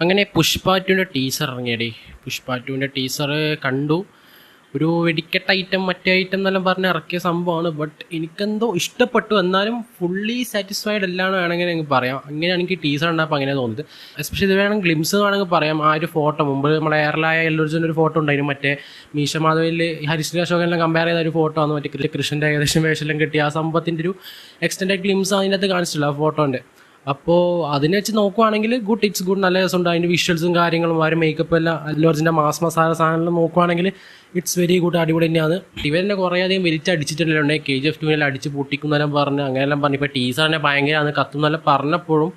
അങ്ങനെ Pushpa 2 teaser ഇറങ്ങിയടി. Pushpa 2 teaser കണ്ടു. ഒരു വെടിക്കെട്ട് ഐറ്റം മറ്റേ ഐറ്റം എന്നെല്ലാം പറഞ്ഞ് ഇറക്കിയ സംഭവമാണ്. ബട്ട് എനിക്കെന്തോ ഇഷ്ടപ്പെട്ടു. എന്നാലും ഫുള്ളി സാറ്റിസ്ഫൈഡ് അല്ലാന്ന് വേണമെങ്കിൽ എനിക്ക് പറയാം. അങ്ങനെയാണ് എനിക്ക് ടീസർ കണ്ടപ്പോൾ അങ്ങനെ തോന്നിയത്. എസ്പെഷ്യലി ഇത് വേണമെങ്കിൽ ഗ്ലിംസ് വേണമെങ്കിൽ പറയാം. ആ ഒരു ഫോട്ടോ മുമ്പ് നമ്മളെ എയർലായ എല്ലൊരിജിൻ്റെ ഒരു ഫോട്ടോ ഉണ്ടായിരുന്നു. മറ്റേ മീശ മാധവിൽ ഹരിശ്രീ അശോകനെല്ലാം കമ്പയർ ചെയ്ത ഒരു ഫോട്ടോ ആണ്. മറ്റേ കൃഷ്ണൻ്റെ ഏകദേശം വേഷമെല്ലാം കിട്ടിയ ആ സംഭവത്തിൻ്റെ ഒരു എക്സ്റ്റൻഡ് ഗ്ലിംസ് അതിനകത്ത് കാണിച്ചിട്ടില്ല ആ ഫോട്ടോൻ്റെ. അപ്പോൾ അതിനെ വെച്ച് നോക്കുവാണെങ്കിൽ ഇറ്റ്സ് ഗുഡ്, നല്ല രസമുണ്ട്. അതിൻ്റെ വിഷ്വൽസും കാര്യങ്ങളും ആ ഒരു മേക്കപ്പ് എല്ലാം അല്ലു അർജുൻ്റെ മാസ് മസാല സാധനങ്ങൾ നോക്കുവാണെങ്കിൽ ഇറ്റ്സ് വെരി ഗുഡ്, അടിപൊളി തന്നെയാണ്. ഇവരെന്നെ കുറേ അധികം വലിച്ചടിച്ചിട്ടില്ലുണ്ട്. KGF 2 അടിച്ച് പൊട്ടിക്കുന്നെല്ലാം പറഞ്ഞ് അങ്ങനെയെല്ലാം പറഞ്ഞു. ഇപ്പോൾ ടീച്ചറിനെ ഭയങ്കരമാണ് കത്തുന്നെല്ലാം പറഞ്ഞപ്പോഴും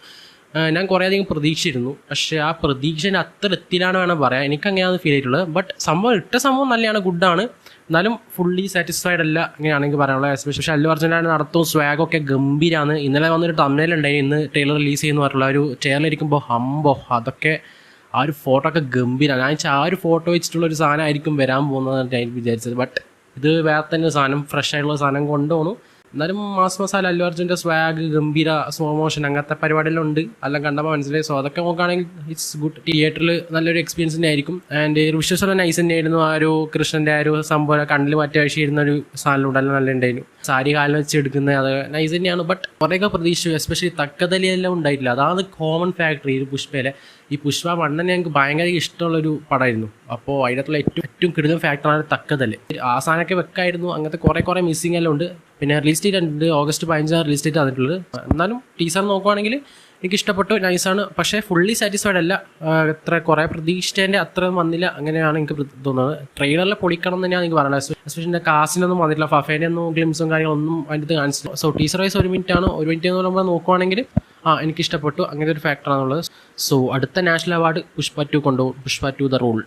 ഞാൻ കുറേ അധികം പ്രതീക്ഷിച്ചിരുന്നു. പക്ഷേ ആ പ്രതീക്ഷേൻ്റെ അത്ര എത്തിയിലാണ് വേണം പറയാം. എനിക്കങ്ങനെയാണ് ഫീൽ ചെയ്തിട്ടുള്ളത്. ബട്ട് സംഭവം നല്ലതാണ്, ഗുഡാണ്. എന്നാലും ഫുള്ളി സാറ്റിസ്ഫൈഡ് അല്ല അങ്ങനെയാണെങ്കിൽ പറയാനുള്ളത്. എസ്പെഷ്യലി അല്ലു അർജുൻ്റെ നടത്തും സ്വാഗൊക്കെ ഗംഭീരമാണ്. ഇന്നലെ വന്നൊരു തമിഴിലുണ്ടായി, ഇന്ന് ട്രെയിലർ റിലീസ് ചെയ്യുന്ന പറഞ്ഞിട്ടുള്ള ഒരു ചെയറിലിരിക്കുമ്പോൾ അതൊക്കെ ആ ഒരു ഫോട്ടോ ഒക്കെ ഗംഭീരമാണ്. ഞാൻ ആ ഒരു ഫോട്ടോ വെച്ചിട്ടുള്ള ഒരു സാധനമായിരിക്കും വരാൻ പോകുന്നതാണ് ഞാൻ വിചാരിച്ചത്. ബട്ട് ഇത് വേറെ തന്നെ സാധനം, ഫ്രഷ് ആയിട്ടുള്ള സാധനം കൊണ്ടുപോകണം. എന്നാലും മാസ് മസാല അല്ലു അർജുൻ്റെ സ്വാഗ് ഗംഭീര സ്ലോ മോഷൻ അങ്ങനത്തെ പരിപാടിയെല്ലാം ഉണ്ട്. എല്ലാം കണ്ടപ്പോൾ മനസ്സിലായി. സോ അതൊക്കെ നോക്കുകയാണെങ്കിൽ ഇറ്റ്സ് ഗുഡ്. തിയേറ്ററിൽ നല്ലൊരു എക്സ്പീരിയൻസ് തന്നെ ആയിരിക്കും. ആൻഡ് വിഷ്വൽസ് നൈസ് തന്നെയായിരുന്നു. ആ ഒരു കൃഷ്ണൻ്റെ ആ ഒരു സംഭവം കണ്ണിൽ മറ്റാഴ്ചയിരുന്ന ഒരു സാധനം ഉണ്ടെല്ലാം നല്ല ഉണ്ടായിരുന്നു. സാരി കാലിൽ വെച്ച് എടുക്കുന്നത് അത് നൈസ് തന്നെയാണ്. ബട്ട് കുറേയൊക്കെ പ്രതീക്ഷിച്ചു. എസ്പെഷ്യലി തക്കതലിയെല്ലാം ഉണ്ടായിട്ടില്ല. അതാണ് കോമൺ ഫാക്ടർ ഈ പുഷ്പയിലെ. ഈ പുഷ്പ 1 ഞങ്ങൾക്ക് ഭയങ്കര ഇഷ്ടമുള്ളൊരു പടമായിരുന്നു. അപ്പോൾ അതിനകത്തുള്ള ഏറ്റവും കിടിലൻ ഫാക്ടറാണ് തക്കതല്. ആ സാധനമൊക്കെ വെക്കായിരുന്നു. അങ്ങനത്തെ കുറേ മിസ്സിങ് എല്ലാം ഉണ്ട്. പിന്നെ റിലീസ് ഡേറ്റ് ഉണ്ട്, August 15 റിലീസ് ഡേറ്റ് വന്നിട്ടുള്ളത്. എന്നാലും ടീസർ നോക്കുവാണെങ്കിൽ എനിക്ക് ഇഷ്ടപ്പെട്ടു, നൈസാണ്. പക്ഷേ ഫുള്ളി സാറ്റിസ്ഫൈഡ് അല്ല. കുറേ പ്രതീക്ഷിച്ചതിൻ്റെ അത്ര വന്നില്ല, അങ്ങനെയാണ് എനിക്ക് തോന്നുന്നത്. ട്രെയിലറിൽ പൊളിക്കണം എന്ന് തന്നെയാണ് എനിക്ക് പറയുന്നത്. എസ്പെഷ്യലി കാസിനൊന്നും വന്നിട്ടില്ല, ഫഫേൻ്റെ ഒന്നും ഗ്ലിംസും കാര്യങ്ങളൊന്നും അതിൻ്റെ കാണിച്ചില്ല. സോ ടീസർ വൈസ് 1 മിനിറ്റ് ആണ്. 1 മിനിറ്റ് എന്ന് പറയുമ്പോൾ നോക്കുവാണെങ്കിൽ എനിക്ക് ഇഷ്ടപ്പെട്ടു. അങ്ങനത്തെ ഒരു ഫാക്ടറാണുള്ളത്. സോ അടുത്ത നാഷണൽ അവാർഡ് പുഷ്പ 2 കൊണ്ടുപോകും. Pushpa 2 the rule.